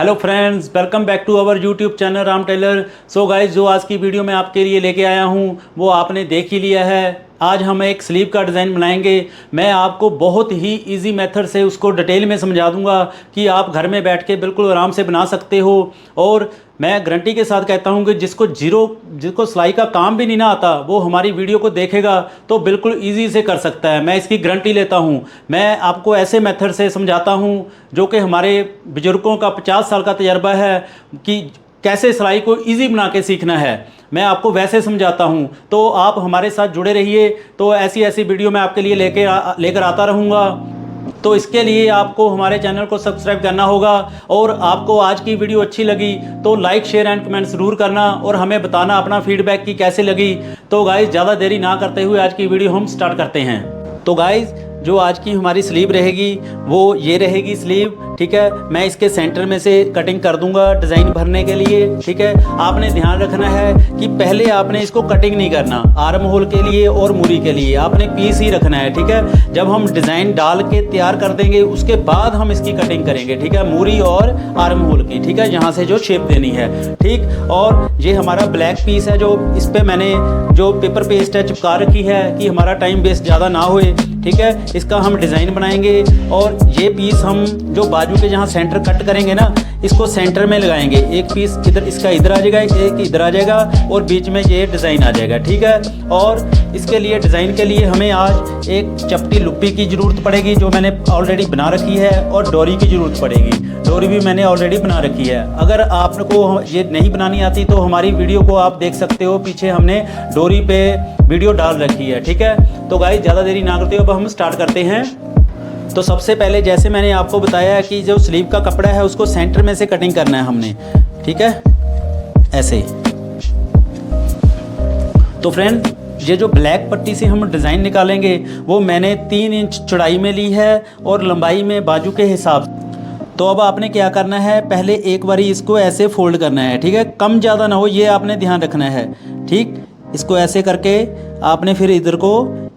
Hello friends, welcome back to our YouTube channel Ram Tailor. So guys, जो आज की video मैं आपके लिए लेके आया हूँ वो आपने देख ही लिया है। आज हम एक स्लीव का डिज़ाइन बनाएंगे। मैं आपको बहुत ही इजी मेथड से उसको डिटेल में समझा दूंगा कि आप घर में बैठ के बिल्कुल आराम से बना सकते हो। और मैं गारंटी के साथ कहता हूं कि जिसको सिलाई का काम भी नहीं ना आता वो हमारी वीडियो को देखेगा तो बिल्कुल इजी से कर सकता है। मैं इसकी गारंटी लेता हूं। मैं आपको ऐसे मेथड से समझाता हूं जो कि हमारे बुज़ुर्गों का 50 साल का तजर्बा है कि कैसे सिलाई को ईजी बना के सीखना है। मैं आपको वैसे समझाता हूं, तो आप हमारे साथ जुड़े रहिए। तो ऐसी ऐसी वीडियो मैं आपके लिए लेकर आता रहूँगा। तो इसके लिए आपको हमारे चैनल को सब्सक्राइब करना होगा। और आपको आज की वीडियो अच्छी लगी तो लाइक शेयर एंड कमेंट ज़रूर करना और हमें बताना अपना फीडबैक की कैसे लगी। तो गाइज़, ज़्यादा देरी ना करते हुए आज की वीडियो हम स्टार्ट करते हैं। तो गाइज़, जो आज की हमारी स्लीव रहेगी वो ये रहेगी स्लीव, ठीक है। मैं इसके सेंटर में से कटिंग कर दूंगा डिज़ाइन भरने के लिए, ठीक है। आपने ध्यान रखना है कि पहले आपने इसको कटिंग नहीं करना। आर्म होल के लिए और मूरी के लिए आपने पीस ही रखना है, ठीक है। जब हम डिज़ाइन डाल के तैयार कर देंगे उसके बाद हम इसकी कटिंग करेंगे, ठीक है, मूरी और आर्म होल की, ठीक है, यहाँ से जो शेप देनी है, ठीक। और ये हमारा ब्लैक पीस है, जो इस पर मैंने जो पेपर पेस्ट है चिपका रखी है कि हमारा टाइम वेस्ट ज़्यादा ना होए, ठीक है। इसका हम डिज़ाइन बनाएंगे और ये पीस हम जो बाजू के जहाँ सेंटर कट करेंगे ना, इसको सेंटर में लगाएंगे। एक पीस इधर, इसका इधर आ जाएगा, एक इधर आ जाएगा और बीच में ये डिज़ाइन आ जाएगा, ठीक है। और इसके लिए डिज़ाइन के लिए हमें आज एक चपटी लुप्पी की ज़रूरत पड़ेगी जो मैंने ऑलरेडी बना रखी है, और डोरी की ज़रूरत पड़ेगी। डोरी भी मैंने ऑलरेडी बना रखी है। अगर आपको ये नहीं बनानी आती तो हमारी वीडियो को आप देख सकते हो, पीछे हमने डोरी पे वीडियो डाल रखी है, ठीक है। तो गाइस, ज़्यादा देरी ना करते हो, अब हम स्टार्ट करते हैं। तो सबसे पहले जैसे मैंने आपको बताया कि जो स्लीव का कपड़ा है उसको सेंटर में से कटिंग करना है हमने, ठीक है, ऐसे। तो फ्रेंड, ये जो ब्लैक पट्टी से हम डिज़ाइन निकालेंगे वो मैंने 3 इंच चौड़ाई में ली है और लंबाई में बाजू के हिसाब से। तो अब आपने क्या करना है, पहले एक बारी इसको ऐसे फोल्ड करना है, ठीक है। कम ज़्यादा ना हो, ये आपने ध्यान रखना है, ठीक। इसको ऐसे करके आपने फिर इधर को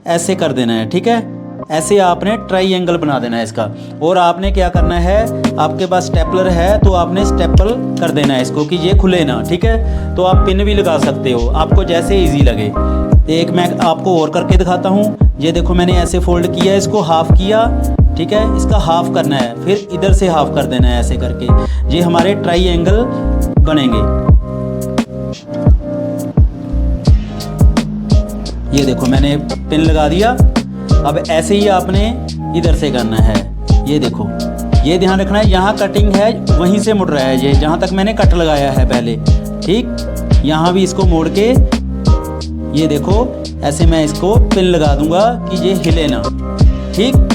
ऐसे कर देना है, ठीक है। ऐसे आपने ट्रायंगल बना देना है इसका। और आपने क्या करना है, आपके पास स्टेपलर है तो आपने स्टेपल कर देना है इसको कि ये खुले ना, ठीक है। तो आप पिन भी लगा सकते हो, आपको जैसे इजी लगे। एक मैं आपको और करके दिखाता हूँ। ये देखो, मैंने ऐसे फोल्ड किया, इसको हाफ किया, ठीक है। इसका हाफ करना है, फिर इधर से हाफ कर देना है ऐसे करके। ये हमारे ट्रायंगल बनेंगे। ये देखो, मैंने पिन लगा दिया। अब ऐसे ही आपने इधर से करना है। ये देखो, ये ध्यान रखना है, यहाँ कटिंग है वहीं से मुड़ रहा है ये, जहाँ तक मैंने कट लगाया है पहले, ठीक। यहाँ भी इसको मोड़ के ये देखो ऐसे मैं इसको पिन लगा दूंगा कि ये हिले ना, ठीक।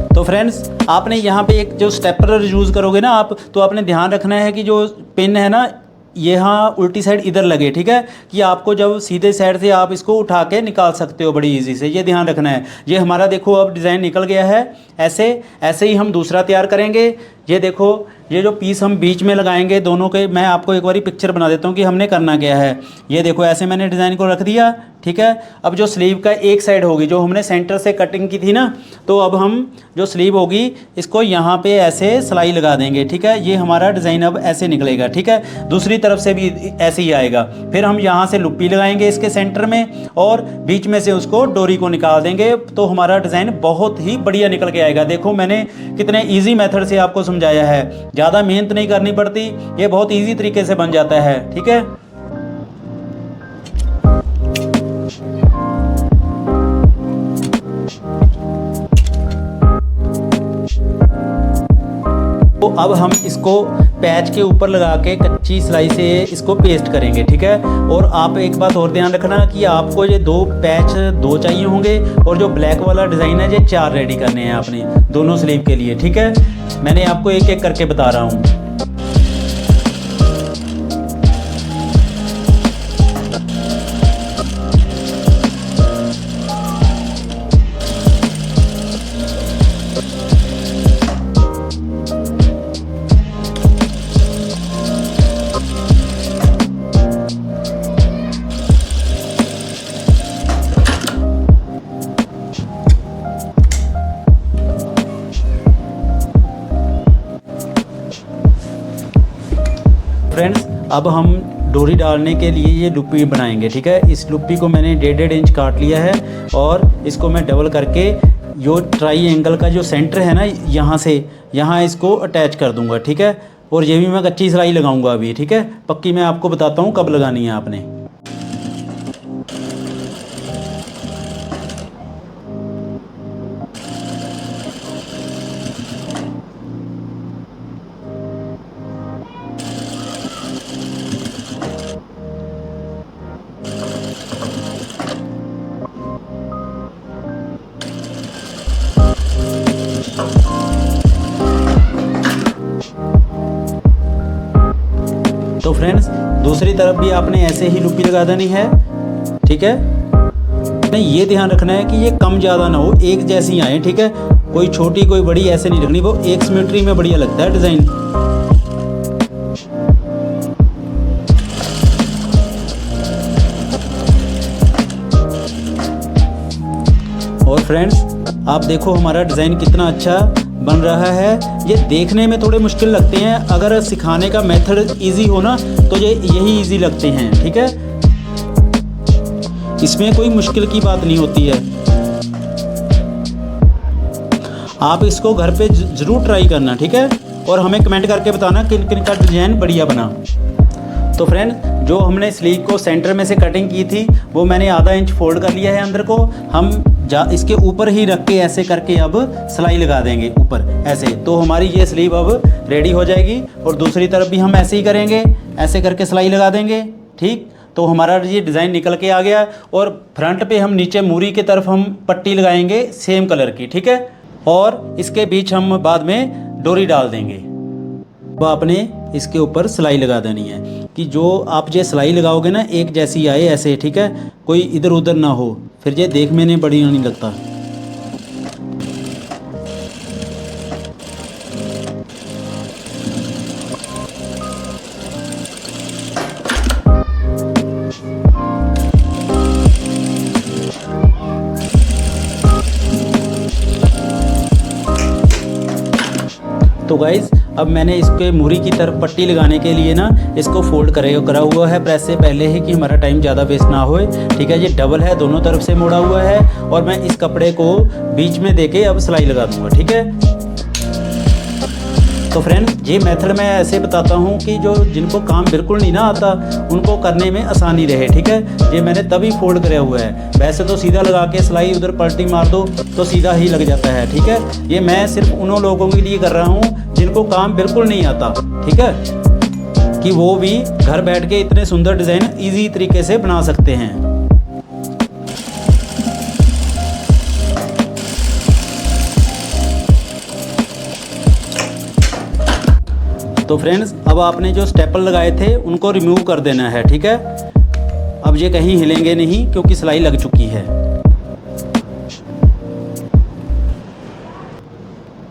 तो फ्रेंड्स, आपने यहाँ पे एक जो स्टेपलर यूज़ करोगे ना आप, तो आपने ध्यान रखना है कि जो पिन है ना यहाँ उल्टी साइड इधर लगे, ठीक है, कि आपको जब सीधे साइड से आप इसको उठा के निकाल सकते हो बड़ी इजी से। ये ध्यान रखना है। ये हमारा देखो अब डिज़ाइन निकल गया है। ऐसे ही हम दूसरा तैयार करेंगे। ये देखो, ये जो पीस हम बीच में लगाएंगे दोनों के, मैं आपको एक बारी पिक्चर बना देता हूँ कि हमने करना क्या है। ये देखो, ऐसे मैंने डिज़ाइन को रख दिया, ठीक है। अब जो स्लीव का एक साइड होगी, जो हमने सेंटर से कटिंग की थी ना, तो अब हम जो स्लीव होगी इसको यहाँ पे ऐसे सिलाई लगा देंगे, ठीक है। ये हमारा डिज़ाइन अब ऐसे निकलेगा, ठीक है। दूसरी तरफ से भी ऐसे ही आएगा। फिर हम यहाँ से लुप्पी लगाएंगे इसके सेंटर में और बीच में से उसको डोरी को निकाल देंगे, तो हमारा डिज़ाइन बहुत ही बढ़िया निकल के आएगा। देखो, मैंने कितने ईजी मेथड से आपको समझाया है। ज़्यादा मेहनत नहीं करनी पड़ती, ये बहुत ईजी तरीके से बन जाता है, ठीक है। तो अब हम इसको पैच के ऊपर लगा के कच्ची सिलाई से इसको पेस्ट करेंगे, ठीक है। और आप एक बात और ध्यान रखना कि आपको ये 2 पैच चाहिए होंगे और जो ब्लैक वाला डिज़ाइन है ये 4 रेडी करने हैं आपने दोनों स्लीव के लिए, ठीक है। मैंने आपको एक एक करके बता रहा हूँ। फ्रेंड्स अब हम डोरी डालने के लिए ये लुप्पी बनाएंगे, ठीक है। इस लुप्पी को मैंने 1.5 इंच काट लिया है और इसको मैं डबल करके जो ट्राईएंगल का जो सेंटर है ना, यहाँ से यहाँ इसको अटैच कर दूंगा, ठीक है। और ये भी मैं कच्ची सिलाई लगाऊंगा अभी, ठीक है। पक्की मैं आपको बताता हूँ कब लगानी है आपने। तो फ्रेंड्स दूसरी तरफ भी आपने ऐसे ही लुप्पी लगा देनी है, ठीक है। नहीं, ये ध्यान रखना है कि ये कम ज़्यादा ना हो, एक जैसी आए, ठीक है। कोई छोटी कोई बड़ी ऐसे नहीं रखनी, वो एक सिमेट्री में बढ़िया लगता है डिज़ाइन। और फ्रेंड्स आप देखो हमारा डिज़ाइन कितना अच्छा बन रहा है। ये देखने में थोड़े मुश्किल लगते हैं, अगर सिखाने का मेथड इजी हो ना तो ये यही इजी लगते हैं, ठीक है। इसमें कोई मुश्किल की बात नहीं होती है। आप इसको घर पे ज़रूर ट्राई करना, ठीक है। और हमें कमेंट करके बताना किन किन का डिज़ाइन बढ़िया बना। तो फ्रेंड जो हमने स्लीव को सेंटर में से कटिंग की थी वो मैंने आधा इंच फोल्ड कर लिया है अंदर को। हम इसके ऊपर ही रख के ऐसे करके अब सिलाई लगा देंगे ऊपर ऐसे, तो हमारी ये स्लीव अब रेडी हो जाएगी। और दूसरी तरफ भी हम ऐसे ही करेंगे, ऐसे करके सिलाई लगा देंगे, ठीक। तो हमारा ये डिज़ाइन निकल के आ गया। और फ्रंट पे हम नीचे मूरी की तरफ हम पट्टी लगाएंगे सेम कलर की, ठीक है। और इसके बीच हम बाद में डोरी डाल देंगे। तो आपने इसके ऊपर सिलाई लगा देनी है कि जो आप ये सिलाई लगाओगे ना एक जैसी आए ऐसे, ठीक है। कोई इधर उधर ना हो, फिर ये देखने में बढ़िया नहीं लगता। तो गाइज़ अब मैंने इसके मूरी की तरफ पट्टी लगाने के लिए ना इसको फोल्ड करा हुआ है प्रेस से पहले ही, कि हमारा टाइम ज़्यादा वेस्ट ना होए, ठीक है। ये डबल है, दोनों तरफ से मोड़ा हुआ है। और मैं इस कपड़े को बीच में देके अब सिलाई लगा दूंगा, ठीक है। तो फ्रेंड ये मेथड मैं ऐसे बताता हूँ कि जो जिनको काम बिल्कुल नहीं ना आता उनको करने में आसानी रहे, ठीक है। ये मैंने तभी फोल्ड कराया हुआ है, वैसे तो सीधा लगा के सिलाई उधर पलटी मार दो तो सीधा ही लग जाता है, ठीक है। ये मैं सिर्फ उन लोगों के लिए कर रहा हूँ जिनको काम बिल्कुल नहीं आता, ठीक है, कि वो भी घर बैठ के इतने सुंदर डिज़ाइन ईजी तरीके से बना सकते हैं। तो फ्रेंड्स अब आपने जो स्टेपल लगाए थे उनको रिमूव कर देना है, ठीक है। अब ये कहीं हिलेंगे नहीं क्योंकि सिलाई लग चुकी है।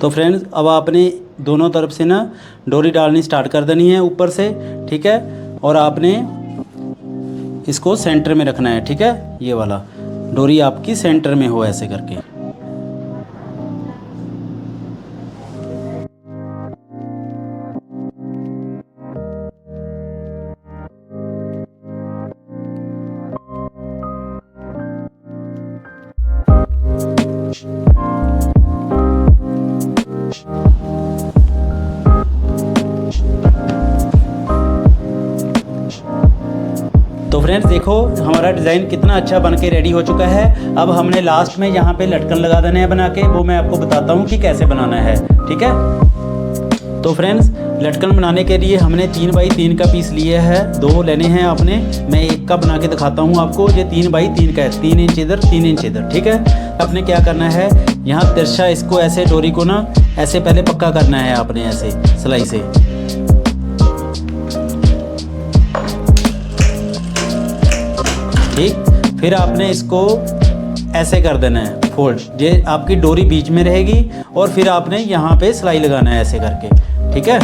तो फ्रेंड्स अब आपने दोनों तरफ से ना डोरी डालनी स्टार्ट कर देनी है ऊपर से, ठीक है। और आपने इसको सेंटर में रखना है, ठीक है। ये वाला डोरी आपकी सेंटर में हो ऐसे करके। तो फ्रेंड्स देखो हमारा डिज़ाइन कितना अच्छा बन के रेडी हो चुका है। अब हमने लास्ट में यहाँ पे लटकन लगा देने हैं बना के, वो मैं आपको बताता हूँ कि कैसे बनाना है, ठीक है। तो फ्रेंड्स लटकन बनाने के लिए हमने 3 बाई 3 का पीस लिए है, 2 लेने हैं आपने। मैं एक का बना के दिखाता हूँ आपको। ये 3 बाई 3 का है, 3 इंच इधर 3 इंच इधर, ठीक है। आपने क्या करना है, यहाँ तिरछा इसको ऐसे डोरी को ना ऐसे पहले पक्का करना है आपने ऐसे सिलाई से, ठीक। फिर आपने इसको ऐसे कर देना है फोल्ड, ये आपकी डोरी बीच में रहेगी। और फिर आपने यहाँ पे सिलाई लगाना है ऐसे करके, ठीक है।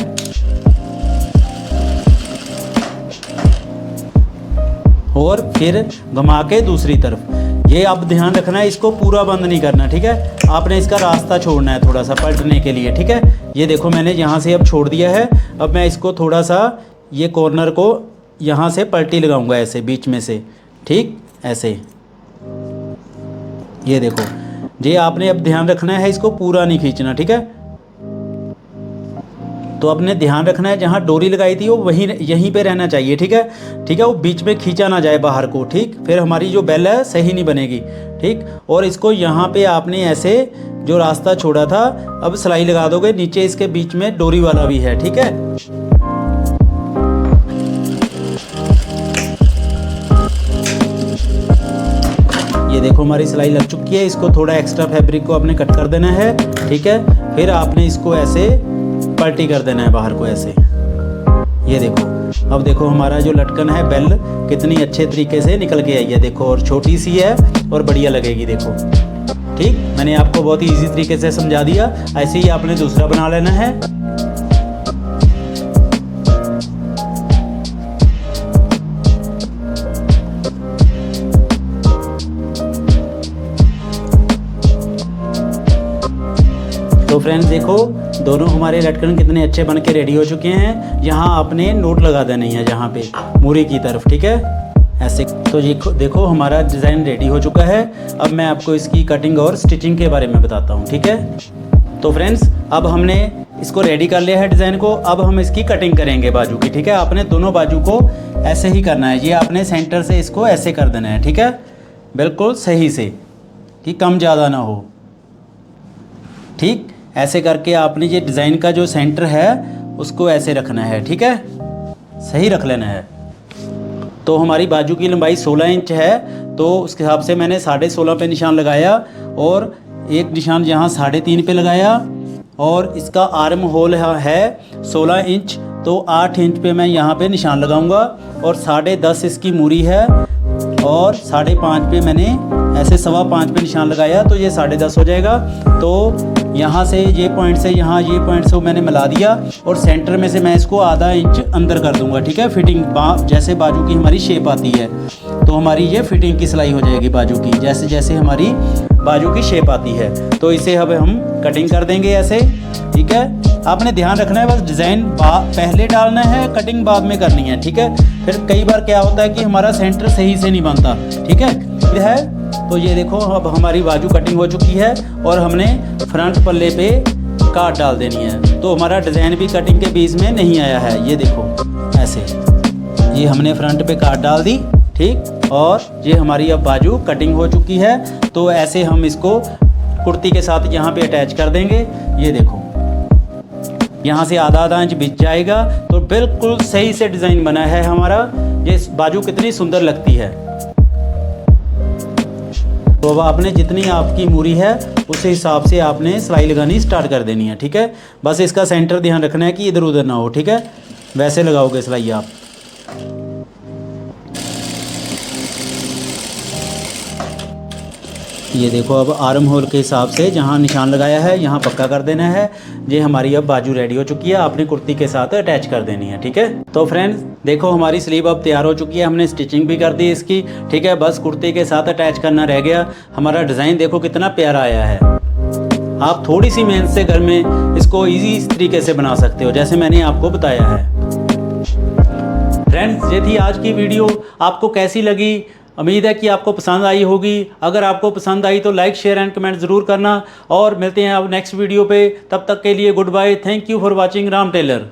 और फिर घुमा के दूसरी तरफ। ये अब ध्यान रखना है, इसको पूरा बंद नहीं करना, ठीक है। आपने इसका रास्ता छोड़ना है थोड़ा सा पलटने के लिए, ठीक है। ये देखो मैंने यहाँ से अब छोड़ दिया है। अब मैं इसको थोड़ा सा ये कॉर्नर को यहाँ से पलटी लगाऊंगा ऐसे बीच में से, ठीक ऐसे। ये देखो, ये आपने अब ध्यान रखना है, इसको पूरा नहीं खींचना, ठीक है। तो आपने ध्यान रखना है जहाँ डोरी लगाई थी वो वहीं यहीं पे रहना चाहिए, ठीक है। ठीक है, वो बीच में खींचा ना जाए बाहर को, ठीक। फिर हमारी जो बेल है सही नहीं बनेगी, ठीक। और इसको यहाँ पे आपने ऐसे जो रास्ता छोड़ा था अब सिलाई लगा दोगे नीचे, इसके बीच में डोरी वाला भी है, ठीक है। ये देखो हमारी सिलाई लग चुकी है। इसको थोड़ा एक्स्ट्रा फैब्रिक को आपने कट कर देना है, ठीक है। फिर आपने इसको ऐसे पलटी कर देना है बाहर को ऐसे। ये देखो, अब देखो हमारा जो लटकन है बेल कितनी अच्छे तरीके से निकल के आई है, देखो। और छोटी सी है और बढ़िया लगेगी, देखो, ठीक। मैंने आपको बहुत ही इजी तरीके से समझा दिया। ऐसे ही आपने दूसरा बना लेना है। तो फ्रेंड्स देखो, दोनों हमारे लटकन कितने अच्छे बन के रेडी हो चुके हैं। यहाँ आपने नोट लगा देनी है जहाँ पे मूरी की तरफ, ठीक है, ऐसे। तो ये देखो हमारा डिज़ाइन रेडी हो चुका है। अब मैं आपको इसकी कटिंग और स्टिचिंग के बारे में बताता हूँ, ठीक है। तो फ्रेंड्स अब हमने इसको रेडी कर लिया है डिज़ाइन को। अब हम इसकी कटिंग करेंगे बाजू की, ठीक है। आपने दोनों बाजू को ऐसे ही करना है। ये आपने सेंटर से इसको ऐसे कर देना है, ठीक है, बिल्कुल सही से, कि कम ज़्यादा ना हो, ठीक। ऐसे करके आपने ये डिज़ाइन का जो सेंटर है उसको ऐसे रखना है, ठीक है, सही रख लेना है। तो हमारी बाजू की लंबाई 16 इंच है, तो उसके हिसाब से मैंने 16.5 पे निशान लगाया और एक निशान यहाँ 3.5 पे लगाया। और इसका आर्म होल है 16 इंच, तो 8 इंच पे मैं यहाँ पे निशान लगाऊंगा। और 10.5 इसकी मूरी है और 5.5 पे मैंने ऐसे 5.25 पे निशान लगाया, तो ये 10.5 हो जाएगा। तो यहाँ से ये पॉइंट से यहाँ ये पॉइंट से मैंने मिला दिया और सेंटर में से मैं इसको आधा इंच अंदर कर दूंगा, ठीक है। फिटिंग जैसे बाजू की हमारी शेप आती है तो हमारी ये फिटिंग की सिलाई हो जाएगी बाजू की, जैसे जैसे हमारी बाजू की शेप आती है। तो इसे अब हम कटिंग कर देंगे ऐसे, ठीक है। आपने ध्यान रखना है बस डिज़ाइन पहले डालना है, कटिंग बाद में करनी है, ठीक है। फिर कई बार क्या होता है कि हमारा सेंटर सही से नहीं बनता, ठीक है। तो ये देखो अब हमारी बाजू कटिंग हो चुकी है और हमने फ्रंट पल्ले पे काट डाल देनी है। तो हमारा डिज़ाइन भी कटिंग के बीच में नहीं आया है, ये देखो ऐसे। ये हमने फ्रंट पे काट डाल दी, ठीक। और ये हमारी अब बाजू कटिंग हो चुकी है। तो ऐसे हम इसको कुर्ती के साथ यहाँ पे अटैच कर देंगे। ये देखो यहाँ से आधा इंच बीच जाएगा, तो बिल्कुल सही से डिज़ाइन बना है हमारा। ये बाजू कितनी सुंदर लगती है। तो अब आपने जितनी आपकी मूरी है उस हिसाब से आपने सिलाई लगानी स्टार्ट कर देनी है, ठीक है। बस इसका सेंटर ध्यान रखना है कि इधर उधर ना हो, ठीक है। वैसे लगाओगे सिलाई आप। ये देखो अब आर्म होल के हिसाब से जहाँ निशान लगाया है यहाँ पक्का कर देना है। ये हमारी अब बाजू रेडी हो चुकी है, आपने कुर्ती के साथ अटैच कर देनी है, ठीक है। तो फ्रेंड्स देखो हमारी स्लीव अब तैयार हो चुकी है, हमने स्टिचिंग भी कर दी इसकी, ठीक है। बस कुर्ती के साथ अटैच करना रह गया। हमारा डिज़ाइन देखो कितना प्यारा आया है। आप थोड़ी सी मेहनत से घर में इसको ईजी इस तरीके से बना सकते हो जैसे मैंने आपको बताया है। फ्रेंड्स ये थी आज की वीडियो, आपको कैसी लगी? उम्मीद है कि आपको पसंद आई होगी। अगर आपको पसंद आई तो लाइक शेयर एंड कमेंट ज़रूर करना। और मिलते हैं अब नेक्स्ट वीडियो पे, तब तक के लिए good bye. Thank you for watching Ram Taylor.